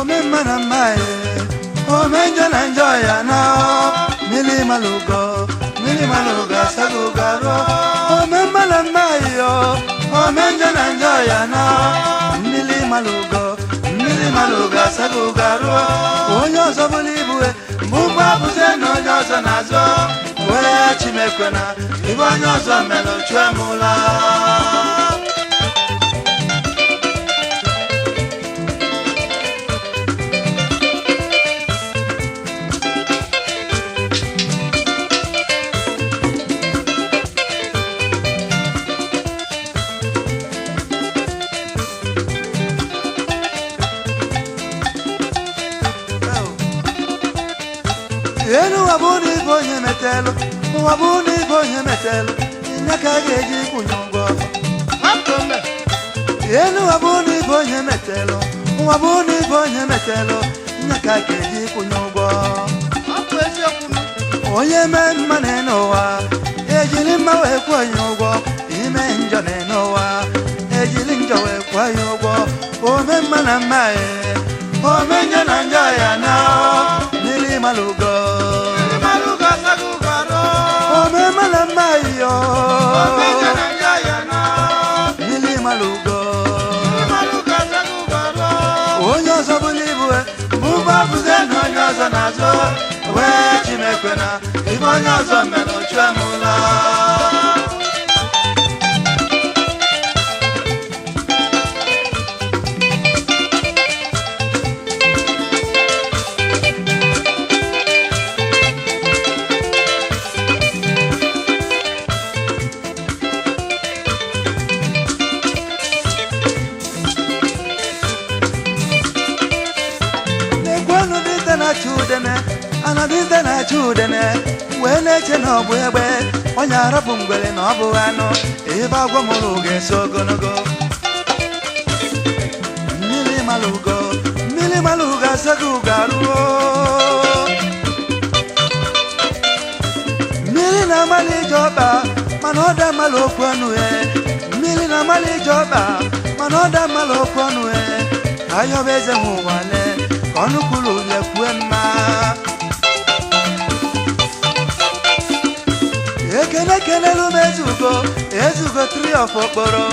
me mana mai, o me enjoy ya na. Mili maluga sagugaro, o me mana mai o me enjoy ya na. Mili maluga sagugaro, o nyo so bulibue, mumba buze no nyo so nazo. We chimekwena, ibo nyo so melo chwemula. Enu wabuni bonye metelo, nyaka geji kunyongo. Apome. Enu wabuni bonye metelo, nyaka geji kunyongo. Apweze kunu. Oye men maneno wa, ejili mawe kwa nyongo, ime njoneno wa, ejili njowe kwa nyongo. Ome manamae, ome njonanja ya na, nili malugo. Ome malamayo, ome janayana. Mili malugo, maluga sagugaro. Onyo sabulibue, mumba buzeno nyoza nazo. We chimekwena, ibo nyoza melo chwemula. Anadinde na chudene, wele cheno bwebe, onyara bungwele no buano, eba gwa muluge sogonogo. Mili maluga sagugaruo. Mili na mali joba, manoda malokwanu Mili na mali joba, manoda malokwanu ayo beze muwale, konukulu le kwema. Ekene lu mezugo 3 of okporo.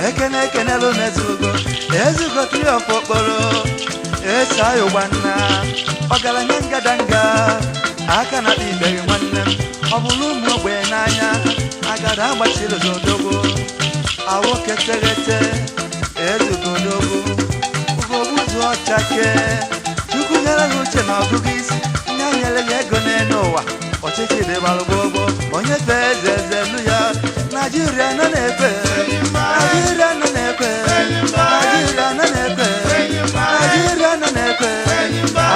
Ekene lu mezugo 3 of okporo. Esayo wana, ogalanya ngadanga. Aka na ibe nwanne, obulu mu ogbe n'anya. Agada agbachiri zodogo, awo keterete. Ezugo dogo, ugobuzu ọchake. Chukwu nyere uche na ọgụgụ isi, nyanyere ego n'ụwa. Ọchịchị dị balụgbogbo, onye feze zelu ya. Nigeria nọ na-ekwe, Nigeria nọ na-ekwe, Nigeria nọ na-ekwe, Nigeria nọ na-ekwe,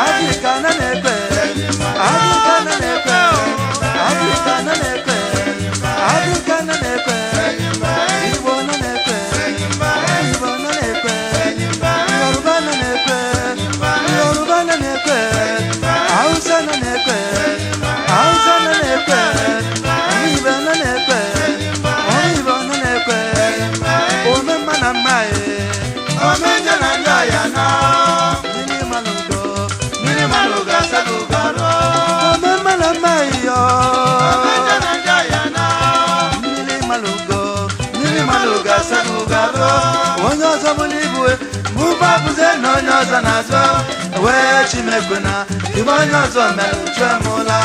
Africa nọ na-ekwe, Africa nọ na-ekwe, Africa nọ na-ekwe, Africa nọ na-ekwe, Igbo nọ na-ekwe, Igbo nọ na-ekwe, Yoruba nọ na-ekwe, Yoruba nọ na-ekwe, Hausa nọ na-ekwe. Hausa na na-ekwe, Igbo na na-ekwe, Igbo na na-ekwe. Ome mana mmae, ome jananja ya na. Mili maluga sagugaro. Ome mana mmae yo, ome jananja ya na. Mili maluga sagugaro. Onyo so bulibue, mumba buze no nyoza nazo. We chimekwena, ibo nyozo melu chwemula.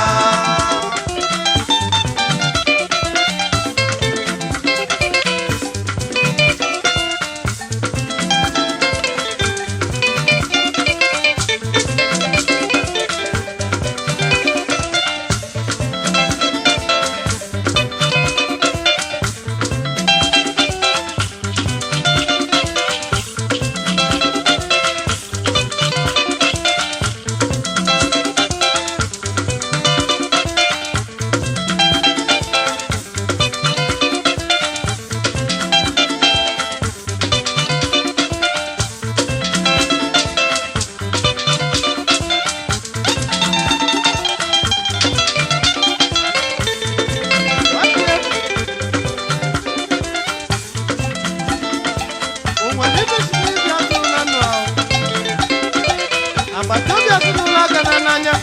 agbata obi ezinụlọ gara n'anya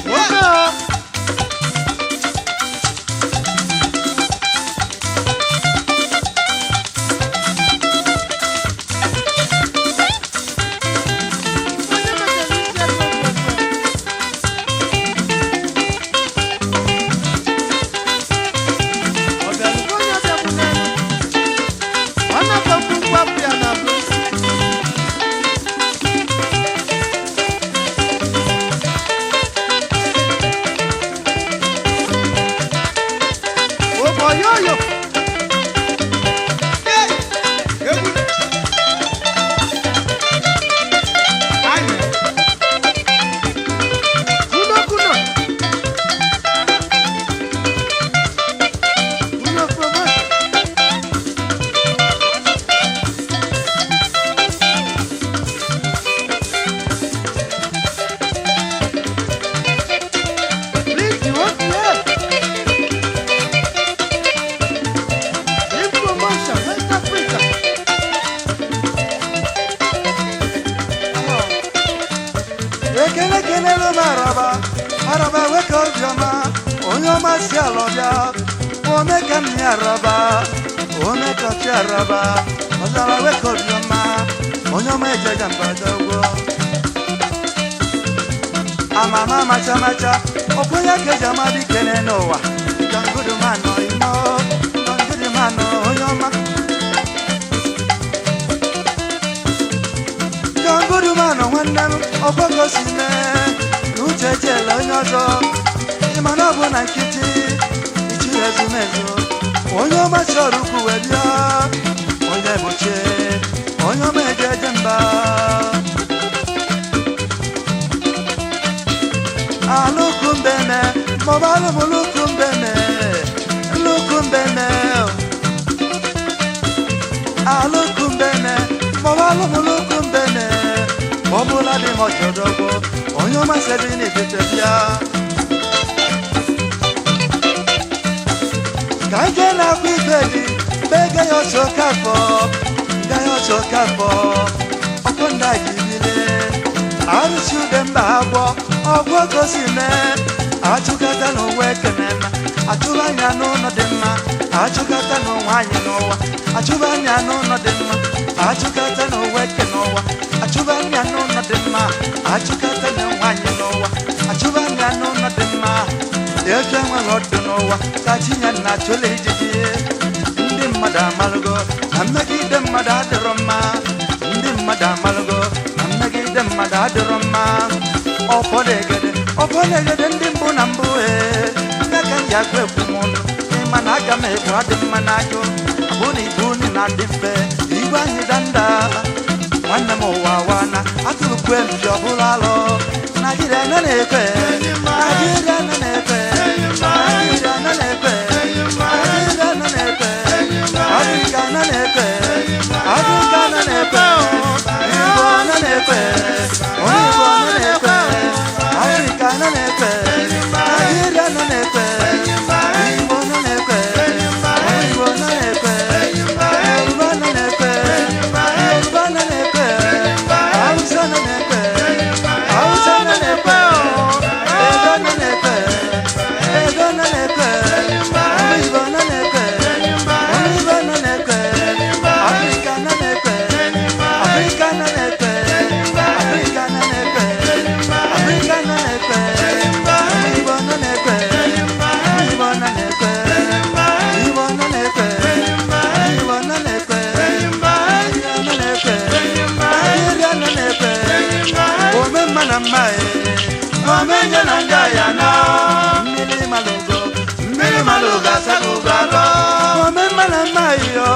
nwoke ha araba weke obiọma onye ọma si alọbịa ome ka m ya araba ome kọchi araba ọzara weke obiọma onye ọma ejeja mbadogwo amama macha macha ọkwenye ka eji ama dikene n'ụwa jangudumanụ imo jangudumanụ onye ọma jangudumanụ nwanne m ọgbagosi mee uche chela onye ọzọ ịma na ọ bụ na nkịtị ichi ezumezu onye ọma chọrọ ukwu wee bịa onye bochie onye ọma ejeje mba alụkumbeme maọbụ alụmụlukumbeme lukumbeme alụkumbeme maọbụ alụmụlukumbeme ọbụla dị m ọchọdọgbo onye ọma sịrị n'etiti bịa ka ije na-akwa ibe dị bega ya ọsọ kafọ nga ya ọsọ kafọ ọkụ nda gibile arụsi ude mba agwọ ọgwụ gosi mee achụkata n'ụwa ekenema achụba anya n'ụlọ dị mma achụkata n'ụwa anyị n'ụwa achụba anya n'ụlọ dị mma achụkata n'ụwa eke n'ụwa achụba anya n'ụlọ dị mma achụkata n'ụwa anyị n'ụwa achụba anya n'ụlọ dị mma efe enweghị ọdụ n'ụwa ka chinye na achụla ijiji ndị mmadụ amalụgo na mmegide mmadụ adịrọ mma ndị mmadụ amalụgo na mmegide mmadụ adịrọ mma ọfọdegede ndị mbụ na mbụ nne ka m ji agwa ekwu m ọnụ ịma na aga m ebu adị mma n'ajụ abụ na ibu unu na-adị mfe igwe anyị danda nwanne m ụwa wana atụrụkwe mpi ọbụla alụ Nigeria nọ na-ekwe Nigeria nọ na-ekwe Nigeria nọ na-ekwe Nigeria nọ na-ekwe Africa nọ na-ekwe Africa nọ na-ekwe Igbo nọ na-ekwe Igbo nọ na-ekwe Africa nọ na-ekwe Nigeria nọ na-ekwe Igbo nọ na-ekwe Igbo nọ na-ekwe Yoruba nọ na-ekwe Yoruba nọ na-ekwe Hausa nọ na-ekwe Hausa nọ na-ekwe Edo nọ na-ekwe Edo nọ na-ekwe Igbo nọ na-ekwe Igbo nọ na-ekwe Africa nọ na-ekwe Africa nọ na-ekwe Africa nọ na-ekwe Africa nọ na-ekwe Igbo nọ na-ekwe Igbo nọ na-ekwe Igbo nọ na-ekwe Igbo nọ na-ekwe Nigeria nọ na-ekwe Nigeria nọ na-ekwe ome mma na mma ome nye na ndị agha na mmiri malụgo asago alọ ome mma na mma iyo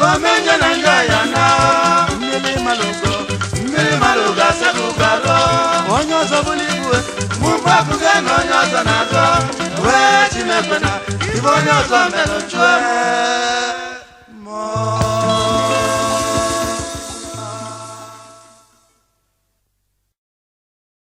ome nye na ndị agha na mmiri malụgo asago alọ onye ọzọ bụla ibu mụmụ abụghị na onye ọzọ na-azọ wee Chineke na ibe onye ọzọ mere chụọ